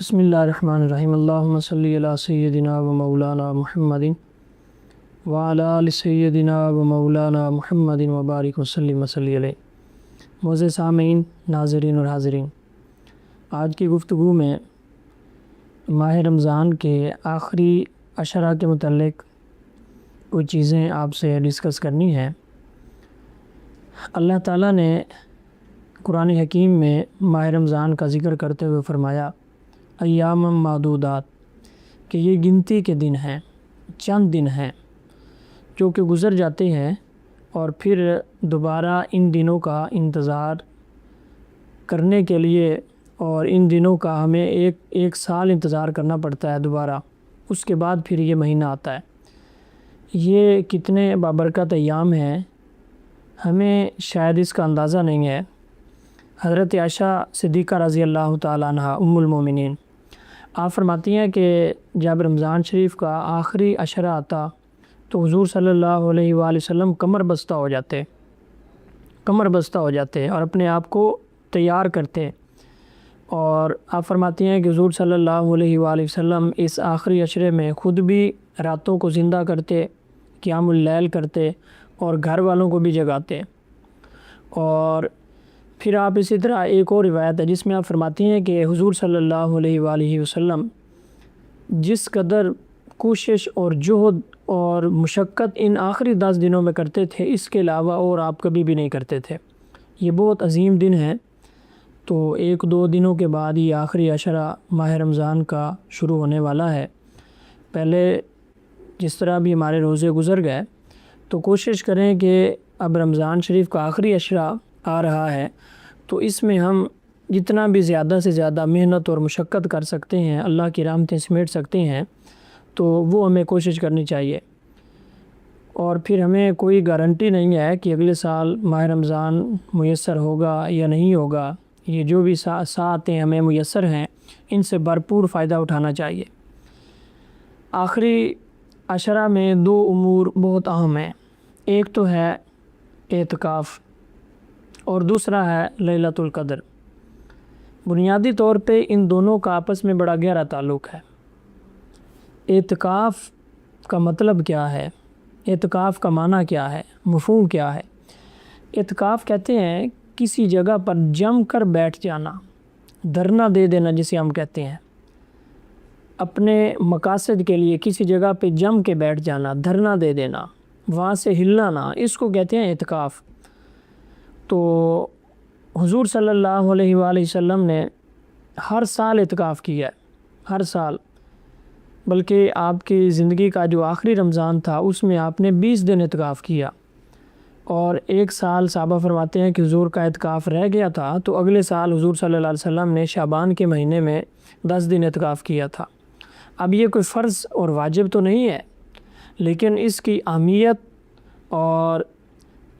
بسم اللہ الرحمن الرحیم اللہم صلی علی سیدنا و مولانا محمد وعلی آل سیدنا و مولانا محمد وبارک وسلم وصلی علیہ۔ معزز سامعین، ناظرین اور حاضرین، آج کی گفتگو میں ماہ رمضان کے آخری عشرہ کے متعلق کچھ چیزیں آپ سے ڈسکس کرنی ہیں۔ اللہ تعالیٰ نے قرآن حکیم میں ماہ رمضان کا ذکر کرتے ہوئے فرمایا ایام معدودات، کہ یہ گنتی کے دن ہیں، چند دن ہیں جو کہ گزر جاتے ہیں، اور پھر دوبارہ ان دنوں کا انتظار کرنے کے لیے، اور ان دنوں کا ہمیں ایک سال انتظار کرنا پڑتا ہے دوبارہ، اس کے بعد پھر یہ مہینہ آتا ہے۔ یہ کتنے بابرکت ایام ہیں، ہمیں شاید اس کا اندازہ نہیں ہے۔ حضرت عائشہ صدیقہ رضی اللہ تعالیٰ عنہ ام المومنین، آپ فرماتی ہیں کہ جب رمضان شریف کا آخری عشرہ آتا تو حضور صلی اللہ علیہ وآلہ وسلم کمر بستہ ہو جاتے اور اپنے آپ کو تیار کرتے، اور آپ فرماتی ہیں کہ حضور صلی اللہ علیہ وآلہ وسلم اس آخری عشرے میں خود بھی راتوں کو زندہ کرتے، قیام اللیل کرتے اور گھر والوں کو بھی جگاتے۔ اور پھر آپ اسی طرح ایک اور روایت ہے جس میں آپ فرماتی ہیں کہ حضور صلی اللہ علیہ وآلہ وسلم جس قدر کوشش اور جہد اور مشقت ان آخری 10 دنوں میں کرتے تھے، اس کے علاوہ اور آپ کبھی بھی نہیں کرتے تھے۔ یہ بہت عظیم دن ہے۔ تو 1-2 دنوں کے بعد یہ آخری عشرہ ماہ رمضان کا شروع ہونے والا ہے۔ پہلے جس طرح بھی ہمارے روزے گزر گئے، تو کوشش کریں کہ اب رمضان شریف کا آخری عشرہ آ رہا ہے، تو اس میں ہم جتنا بھی زیادہ سے زیادہ محنت اور مشقت کر سکتے ہیں، اللہ کی رحمتیں سمیٹ سکتے ہیں، تو وہ ہمیں کوشش کرنی چاہیے۔ اور پھر ہمیں کوئی گارنٹی نہیں ہے کہ اگلے سال ماہ رمضان میسر ہوگا یا نہیں ہوگا۔ یہ جو بھی ساعتیں ہمیں میسر ہیں، ان سے بھرپور فائدہ اٹھانا چاہیے۔ آخری عشرہ میں 2 امور بہت اہم ہیں، ایک تو ہے اعتکاف اور دوسرا ہے لیلۃ القدر۔ بنیادی طور پہ ان دونوں کا آپس میں بڑا گہرا تعلق ہے۔ اعتکاف کا مطلب کیا ہے؟ اعتکاف کا معنی کیا ہے؟ مفہوم کیا ہے؟ اعتکاف کہتے ہیں کسی جگہ پر جم کر بیٹھ جانا، دھرنا دے دینا جسے ہم کہتے ہیں، اپنے مقاصد کے لیے کسی جگہ پہ جم کے بیٹھ جانا، دھرنا دے دینا، وہاں سے ہلنا نہ، اس کو کہتے ہیں اعتکاف۔ تو حضور صلی اللہ علیہ وآلہ وسلم نے ہر سال اعتکاف کیا ہے، ہر سال، بلکہ آپ کی زندگی کا جو آخری رمضان تھا اس میں آپ نے 20 دن اعتکاف کیا، اور ایک سال صحابہ فرماتے ہیں کہ حضور کا اعتکاف رہ گیا تھا، تو اگلے سال حضور صلی اللہ علیہ وسلم نے شعبان کے مہینے میں 10 دن اعتکاف کیا تھا۔ اب یہ کوئی فرض اور واجب تو نہیں ہے، لیکن اس کی اہمیت اور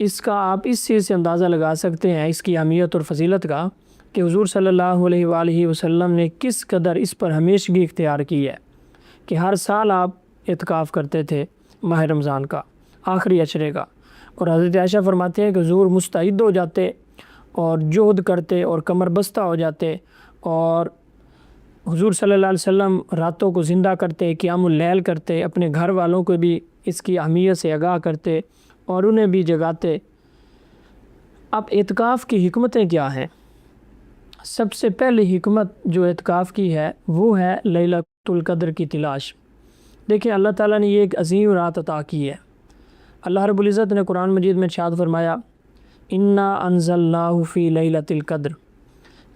اس کا آپ اس چیز سے اندازہ لگا سکتے ہیں، اس کی اہمیت اور فضیلت کا، کہ حضور صلی اللہ علیہ وآلہ وسلم نے کس قدر اس پر ہمیشگی اختیار کی ہے کہ ہر سال آپ اعتکاف کرتے تھے ماہ رمضان کا آخری عشرے کا۔ اور حضرت عائشہ فرماتے ہیں کہ حضور مستعد ہو جاتے اور جہد کرتے اور کمر بستہ ہو جاتے، اور حضور صلی اللہ علیہ وسلم راتوں کو زندہ کرتے، قیام اللیل کرتے، اپنے گھر والوں کو بھی اس کی اہمیت سے آگاہ کرتے اور انہیں بھی جگاتے۔ اب اعتکاف کی حکمتیں کیا ہیں؟ سب سے پہلی حکمت جو اعتکاف کی ہے وہ ہے لیلۃ القدر کی تلاش۔ دیکھیں، اللہ تعالیٰ نے یہ ایک عظیم رات عطا کی ہے۔ اللہ رب العزت نے قرآن مجید میں ارشاد فرمایا انا انزلناہ فی لیلۃ القدر،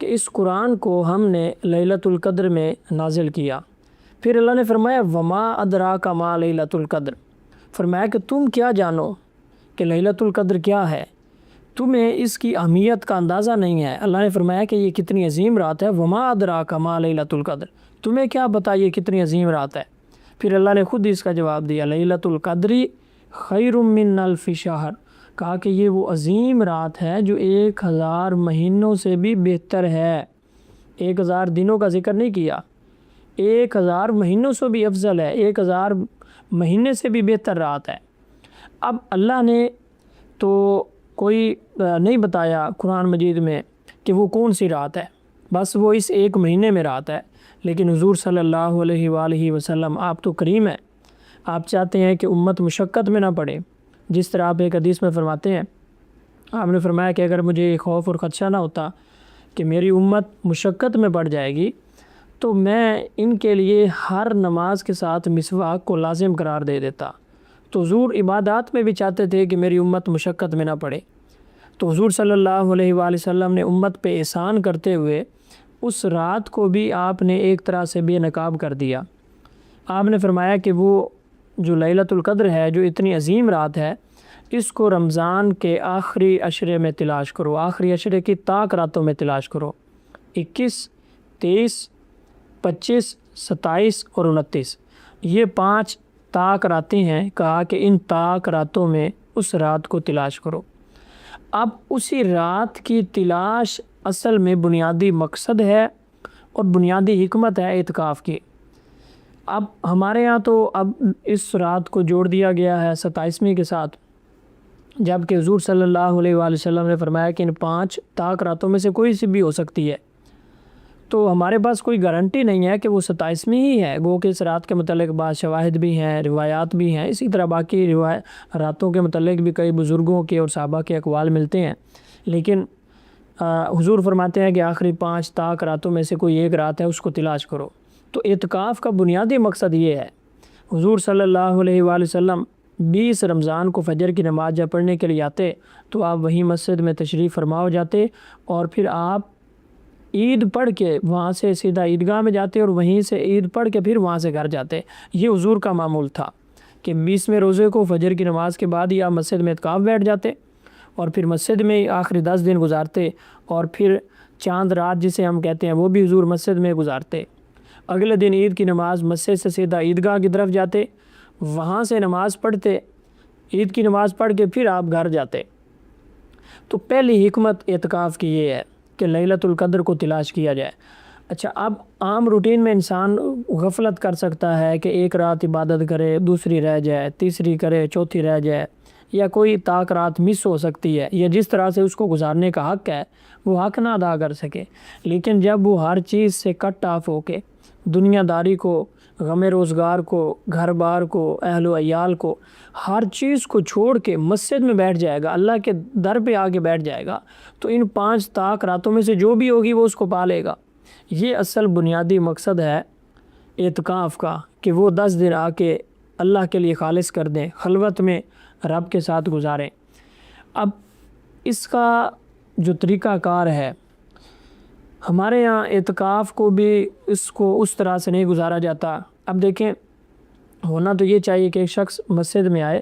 کہ اس قرآن کو ہم نے لیلۃ القدر میں نازل کیا۔ پھر اللہ نے فرمایا وما ادراک ما لیلۃ القدر، فرمایا کہ تم کیا جانو کہ لیلۃ القدر کیا ہے، تمہیں اس کی اہمیت کا اندازہ نہیں ہے۔ اللہ نے فرمایا کہ یہ کتنی عظیم رات ہے، وما ادراک ما لیلۃ القدر، تمہیں کیا پتہ یہ کتنی عظیم رات ہے۔ پھر اللہ نے خود اس کا جواب دیا لیلۃ القدر خیر من الف شہر، کہا کہ یہ وہ عظیم رات ہے جو 1000 مہینوں سے بھی بہتر ہے۔ 1000 دنوں کا ذکر نہیں کیا، 1000 مہینوں سے بھی افضل ہے، 1000 مہینے سے بھی بہتر رات ہے۔ اب اللہ نے تو کوئی نہیں بتایا قرآن مجید میں کہ وہ کون سی رات ہے، بس وہ اس ایک مہینے میں رات ہے، لیکن حضور صلی اللہ علیہ وآلہ وسلم آپ تو کریم ہیں، آپ چاہتے ہیں کہ امت مشقت میں نہ پڑے۔ جس طرح آپ ایک حدیث میں فرماتے ہیں، آپ نے فرمایا کہ اگر مجھے خوف اور خدشہ نہ ہوتا کہ میری امت مشقت میں پڑ جائے گی تو میں ان کے لیے ہر نماز کے ساتھ مسواک کو لازم قرار دے دیتا۔ تو حضور عبادات میں بھی چاہتے تھے کہ میری امت مشقت میں نہ پڑے۔ تو حضور صلی اللہ علیہ وآلہ وسلم نے امت پہ احسان کرتے ہوئے اس رات کو بھی آپ نے ایک طرح سے بے نقاب کر دیا۔ آپ نے فرمایا کہ وہ جو لیلۃ القدر ہے، جو اتنی عظیم رات ہے، اس کو رمضان کے آخری عشرے میں تلاش کرو، آخری عشرے کی طاق راتوں میں تلاش کرو، 21، 23، 25، 27 اور 29، یہ 5 طاق راتیں ہیں۔ کہا کہ ان طاق راتوں میں اس رات کو تلاش کرو۔ اب اسی رات کی تلاش اصل میں بنیادی مقصد ہے اور بنیادی حکمت ہے اعتکاف کی۔ اب ہمارے ہاں تو اب اس رات کو جوڑ دیا گیا ہے 27ویں کے ساتھ، جبکہ حضور صلی اللہ علیہ وآلہ وسلم نے فرمایا کہ ان 5 طاق راتوں میں سے کوئی سی بھی ہو سکتی ہے۔ تو ہمارے پاس کوئی گارنٹی نہیں ہے کہ وہ 27ویں ہی ہے، گو کہ اس رات کے متعلق بعض شواہد بھی ہیں، روایات بھی ہیں، اسی طرح باقی راتوں کے متعلق بھی کئی بزرگوں کے اور صحابہ کے اقوال ملتے ہیں، لیکن حضور فرماتے ہیں کہ آخری 5 طاق راتوں میں سے کوئی ایک رات ہے، اس کو تلاش کرو۔ تو اعتکاف کا بنیادی مقصد یہ ہے۔ حضور صلی اللہ علیہ وآلہ وسلم 20 رمضان کو فجر کی نماز جب پڑھنے کے لیے آتے تو آپ وہیں مسجد میں تشریف فرما ہو جاتے، اور پھر آپ عید پڑھ کے وہاں سے سیدھا عیدگاہ میں جاتے اور وہیں سے عید پڑھ کے پھر وہاں سے گھر جاتے۔ یہ حضور کا معمول تھا کہ 20ویں روزے کو فجر کی نماز کے بعد ہی آپ مسجد میں اعتکاف بیٹھ جاتے اور پھر مسجد میں آخری 10 دن گزارتے، اور پھر چاند رات جسے ہم کہتے ہیں وہ بھی حضور مسجد میں گزارتے۔ اگلے دن عید کی نماز مسجد سے سیدھا عیدگاہ کی طرف جاتے، وہاں سے نماز پڑھتے، عید کی نماز پڑھ کے پھر آپ گھر جاتے۔ تو پہلی حکمت اعتکاف کی یہ ہے کہ لیلۃ القدر کو تلاش کیا جائے۔ اچھا، اب عام روٹین میں انسان غفلت کر سکتا ہے کہ ایک رات عبادت کرے، دوسری رہ جائے، تیسری کرے، چوتھی رہ جائے، یا کوئی طاق رات مس ہو سکتی ہے، یا جس طرح سے اس کو گزارنے کا حق ہے وہ حق نہ ادا کر سکے۔ لیکن جب وہ ہر چیز سے کٹ آف ہو کے دنیا داری کو، غم روزگار کو، گھر بار کو، اہل و عیال کو، ہر چیز کو چھوڑ کے مسجد میں بیٹھ جائے گا، اللہ کے در پہ آ کے بیٹھ جائے گا، تو ان 5 طاق راتوں میں سے جو بھی ہوگی وہ اس کو پا لے گا۔ یہ اصل بنیادی مقصد ہے اعتکاف کا، کہ وہ 10 دن آ کے اللہ کے لیے خالص کر دیں، خلوت میں رب کے ساتھ گزاریں۔ اب اس کا جو طریقہ کار ہے، ہمارے یہاں اعتکاف کو بھی اس طرح سے نہیں گزارا جاتا۔ اب دیکھیں، ہونا تو یہ چاہیے کہ ایک شخص مسجد میں آئے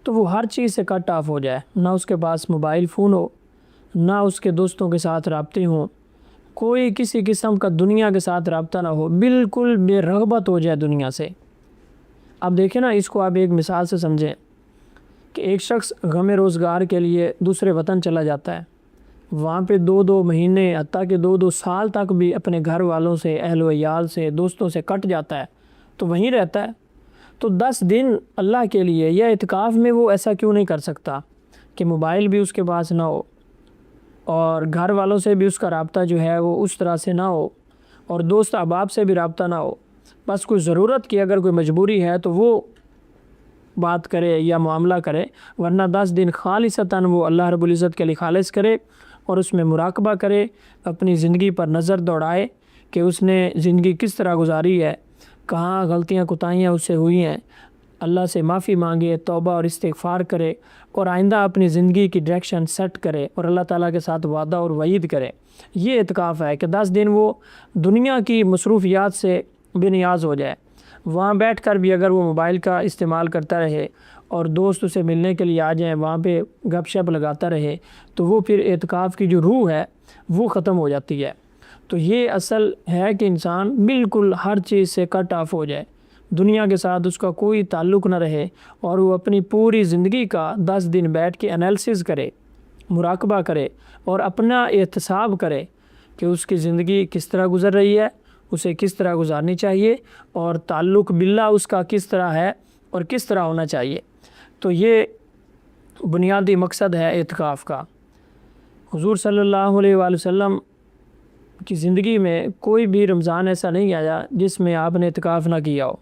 تو وہ ہر چیز سے کٹ آف ہو جائے، نہ اس کے پاس موبائل فون ہو، نہ اس کے دوستوں کے ساتھ رابطے ہوں، کوئی کسی قسم کا دنیا کے ساتھ رابطہ نہ ہو، بالکل بے رغبت ہو جائے دنیا سے۔ اب دیکھیں نا، اس کو آپ ایک مثال سے سمجھیں کہ ایک شخص غم روزگار کے لیے دوسرے وطن چلا جاتا ہے، وہاں پہ 2 مہینے حتیٰ کہ 2 سال تک بھی اپنے گھر والوں سے، اہل و عیال سے، دوستوں سے کٹ جاتا ہے، تو وہیں رہتا ہے۔ تو 10 دن اللہ کے لیے یا اعتکاف میں وہ ایسا کیوں نہیں کر سکتا کہ موبائل بھی اس کے پاس نہ ہو، اور گھر والوں سے بھی اس کا رابطہ جو ہے وہ اس طرح سے نہ ہو، اور دوست احباب سے بھی رابطہ نہ ہو، بس کوئی ضرورت کی اگر کوئی مجبوری ہے تو وہ بات کرے یا معاملہ کرے، ورنہ 10 دن خالصتاً وہ اللہ رب العزت کے لیے خالص کرے اور اس میں مراقبہ کرے، اپنی زندگی پر نظر دوڑائے کہ اس نے زندگی کس طرح گزاری ہے، کہاں غلطیاں کوتاہیاں اس سے ہوئی ہیں، اللہ سے معافی مانگے، توبہ اور استغفار کرے، اور آئندہ اپنی زندگی کی ڈائریکشن سیٹ کرے اور اللہ تعالیٰ کے ساتھ وعدہ اور وعید کرے۔ یہ اعتکاف ہے کہ 10 دن وہ دنیا کی مصروفیات سے بے نیاز ہو جائے، وہاں بیٹھ کر بھی اگر وہ موبائل کا استعمال کرتا رہے اور دوست اسے ملنے کے لیے آ جائیں، وہاں پہ گپ شپ لگاتا رہے، تو وہ پھر اعتکاف کی جو روح ہے وہ ختم ہو جاتی ہے۔ تو یہ اصل ہے کہ انسان بالکل ہر چیز سے کٹ آف ہو جائے، دنیا کے ساتھ اس کا کوئی تعلق نہ رہے، اور وہ اپنی پوری زندگی کا 10 دن بیٹھ کے انالیسز کرے، مراقبہ کرے اور اپنا احتساب کرے کہ اس کی زندگی کس طرح گزر رہی ہے، اسے کس طرح گزارنی چاہیے، اور تعلق باللہ اس کا کس طرح ہے اور کس طرح ہونا چاہیے۔ تو یہ بنیادی مقصد ہے اعتکاف کا۔ حضور صلی اللہ علیہ وآلہ وسلم کی زندگی میں کوئی بھی رمضان ایسا نہیں آیا جس میں آپ نے اعتکاف نہ کیا ہو۔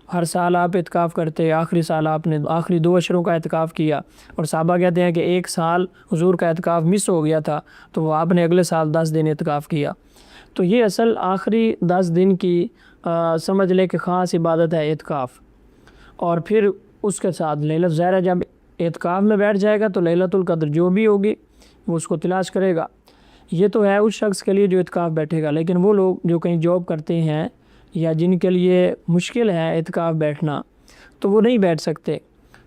ہر سال آپ اعتکاف کرتے، آخری سال آپ نے آخری 2 اشروں کا اعتکاف کیا، اور صحابہ کہتے ہیں کہ ایک سال حضور کا اعتکاف مس ہو گیا تھا تو وہ آپ نے اگلے سال 10 دن اعتکاف کیا۔ تو یہ اصل آخری 10 دن کی سمجھ لے کہ خاص عبادت ہے اعتکاف۔ اور پھر اس کے ساتھ لیلۃ ظاہرہ جب اعتکاف میں بیٹھ جائے گا تو لیلۃ القدر جو بھی ہوگی وہ اس کو تلاش کرے گا۔ یہ تو ہے اس شخص کے لیے جو اعتکاف بیٹھے گا، لیکن وہ لوگ جو کہیں جاب کرتے ہیں یا جن کے لیے مشکل ہے اعتکاف بیٹھنا تو وہ نہیں بیٹھ سکتے،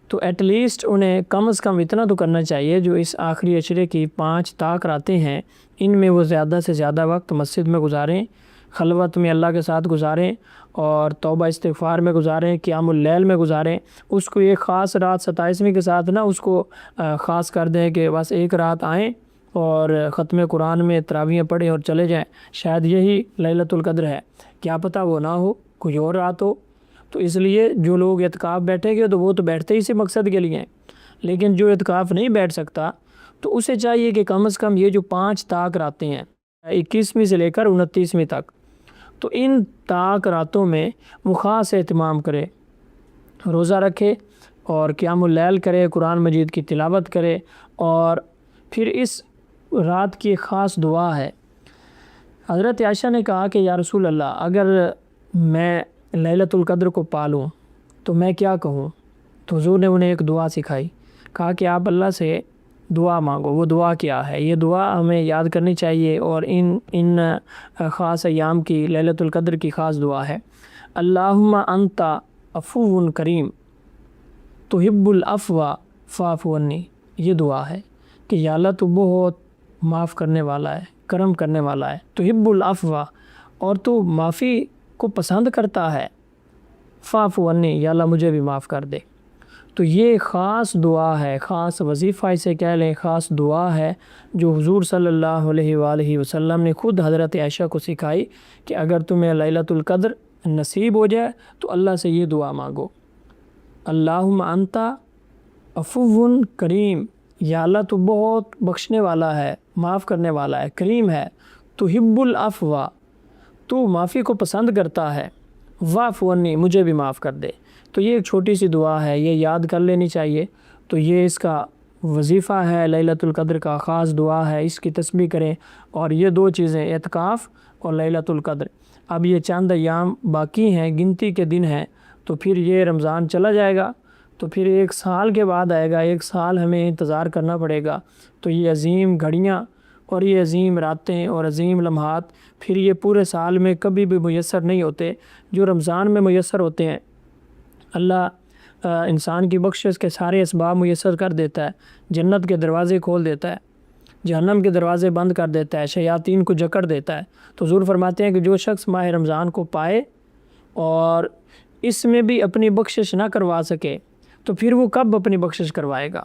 تو ایٹ لیسٹ انہیں کم از کم اتنا تو کرنا چاہیے جو اس آخری عشرے کی 5 طاق راتیں ہیں ان میں وہ زیادہ سے زیادہ وقت مسجد میں گزاریں، خلوت میں اللہ کے ساتھ گزاریں، اور توبہ استغفار میں گزاریں، قیام اللیل میں گزاریں۔ اس کو ایک خاص رات 27ویں کے ساتھ نہ اس کو خاص کر دیں کہ بس ایک رات آئیں اور ختم قرآن میں تراویحیں پڑھیں اور چلے جائیں، شاید یہی لیلۃ القدر ہے، کیا پتہ وہ نہ ہو، کوئی اور رات ہو۔ تو اس لیے جو لوگ اعتکاف بیٹھیں گے تو وہ تو بیٹھتے ہی سے مقصد کے لیے ہیں، لیکن جو اعتکاف نہیں بیٹھ سکتا تو اسے چاہیے کہ کم از کم یہ جو 5 طاق راتیں ہیں 21ویں سے لے کر 29ویں تک، تو ان طاق راتوں میں وہ خاص اہتمام کرے، روزہ رکھے اور قیام اللیل کرے، قرآن مجید کی تلاوت کرے۔ اور پھر اس رات کی ایک خاص دعا ہے۔ حضرت عائشہ نے کہا کہ یا رسول اللہ، اگر میں لیلۃ القدر کو پالوں تو میں کیا کہوں؟ تو حضور نے انہیں ایک دعا سکھائی، کہا کہ آپ اللہ سے دعا مانگو۔ وہ دعا کیا ہے؟ یہ دعا ہمیں یاد کرنی چاہیے، اور ان خاص ایام کی لیلۃ القدر کی خاص دعا ہے۔ اللہم انت عفو کریم تحب العفو فاعف عنی۔ یہ دعا ہے کہ یا اللہ تو بہت معاف کرنے والا ہے، کرم کرنے والا ہے، تحب العفو، اور تو معافی کو پسند کرتا ہے، فاعف عنی، یا اللہ مجھے بھی معاف کر دے۔ تو یہ خاص دعا ہے، خاص وظیفہ اسے کہہ لیں، خاص دعا ہے جو حضور صلی اللہ علیہ وآلہ وسلم نے خود حضرت عائشہ کو سکھائی کہ اگر تمہیں لیلۃ القدر نصیب ہو جائے تو اللہ سے یہ دعا مانگو، اللہم انت عفو کریم، یا اللہ تو بہت بخشنے والا ہے، معاف کرنے والا ہے، کریم ہے، تحب العفو، تو معافی کو پسند کرتا ہے، واعف عنی، مجھے بھی معاف کر دے۔ تو یہ ایک چھوٹی سی دعا ہے، یہ یاد کر لینی چاہیے۔ تو یہ اس کا وظیفہ ہے، لیلۃ القدر کا خاص دعا ہے، اس کی تسبیح کریں۔ اور یہ 2 چیزیں، اعتکاف اور لیلۃ القدر، اب یہ چند ایام باقی ہیں، گنتی کے دن ہیں، تو پھر یہ رمضان چلا جائے گا، تو پھر 1 سال کے بعد آئے گا، 1 سال ہمیں انتظار کرنا پڑے گا۔ تو یہ عظیم گھڑیاں اور یہ عظیم راتیں اور عظیم لمحات پھر یہ پورے سال میں کبھی بھی میسر نہیں ہوتے، جو رمضان میں میسر ہوتے ہیں۔ اللہ انسان کی بخشش کے سارے اسباب میسر کر دیتا ہے، جنت کے دروازے کھول دیتا ہے، جہنم کے دروازے بند کر دیتا ہے، شیاطین کو جکڑ دیتا ہے۔ تو حضور فرماتے ہیں کہ جو شخص ماہ رمضان کو پائے اور اس میں بھی اپنی بخشش نہ کروا سکے تو پھر وہ کب اپنی بخشش کروائے گا؟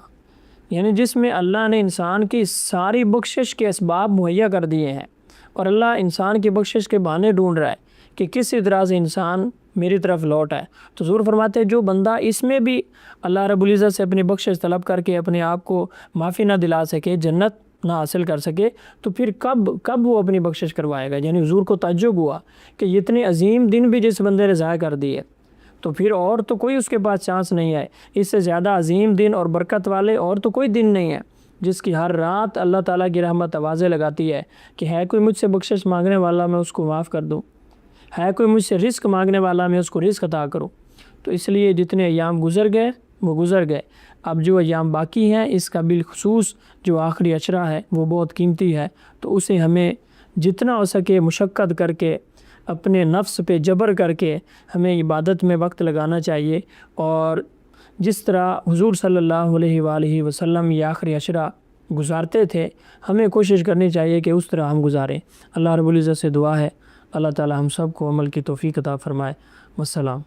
یعنی جس میں اللہ نے انسان کی ساری بخشش کے اسباب مہیا کر دیے ہیں، اور اللہ انسان کی بخشش کے بہانے ڈھونڈ رہا ہے کہ کس طرح سے انسان میری طرف لوٹ آئے۔ تو حضور فرماتے ہیں جو بندہ اس میں بھی اللہ رب العزت سے اپنی بخشش طلب کر کے اپنے آپ کو معافی نہ دلا سکے، جنت نہ حاصل کر سکے، تو پھر کب وہ اپنی بخشش کروائے گا؟ یعنی حضور کو تعجب ہوا کہ اتنے عظیم دن بھی جس بندے نے ضائع کر دیے تو پھر اور تو کوئی اس کے پاس چانس نہیں ہے، اس سے زیادہ عظیم دن اور برکت والے اور تو کوئی دن نہیں ہے جس کی ہر رات اللہ تعالیٰ کی رحمت آوازیں لگاتی ہے کہ ہے کوئی مجھ سے بخشش مانگنے والا، میں اس کو معاف کر دوں، ہے کوئی مجھ سے رزق مانگنے والا، میں اس کو رزق عطا کروں۔ تو اس لیے جتنے ایام گزر گئے وہ گزر گئے، اب جو ایام باقی ہیں اس کا بالخصوص جو آخری عشرہ ہے وہ بہت قیمتی ہے، تو اسے ہمیں جتنا ہو سکے مشقت کر کے، اپنے نفس پہ جبر کر کے ہمیں عبادت میں وقت لگانا چاہیے، اور جس طرح حضور صلی اللہ علیہ وآلہ وسلم یہ آخری عشرہ گزارتے تھے ہمیں کوشش کرنی چاہیے کہ اس طرح ہم گزاریں۔ اللہ رب العزت سے دعا ہے اللہ تعالی ہم سب کو عمل کی توفیق عطا فرمائے۔ والسلام۔